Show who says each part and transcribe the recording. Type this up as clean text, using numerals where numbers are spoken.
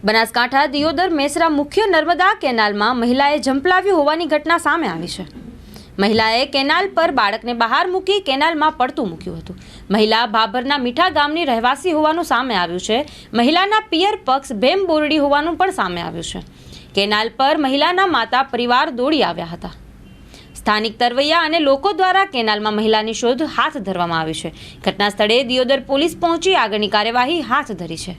Speaker 1: બનાસકાંઠા દિયોદર મેસરા મુખ્ય નર્મદા કેનાલમાં મહિલાએ ઝંપલાવ્યું હોવાની ઘટના સામે આવી છે। મહિલાએ કેનાલ પર બાળકને બહાર મૂકી કેનાલમાં પડતું મૂક્યું હતું। મહિલા ભાભરના મીઠા ગામની રહેવાસી હોવાનું સામે આવ્યું છે। મહિલાના પિયર પક્ષ ભેમ બોરડી હોવાનું પણ સામે આવ્યું છે। કેનાલ પર મહિલાના માતા પરિવાર દોડી આવ્યા હતા। સ્થાનિક તરવૈયા અને લોકો દ્વારા કેનાલમાં મહિલાની શોધ હાથ ધરવામાં આવી છે। ઘટના સ્થળે દિયોદર પોલીસ પહોંચી આગળની કાર્યવાહી હાથ ધરી છે।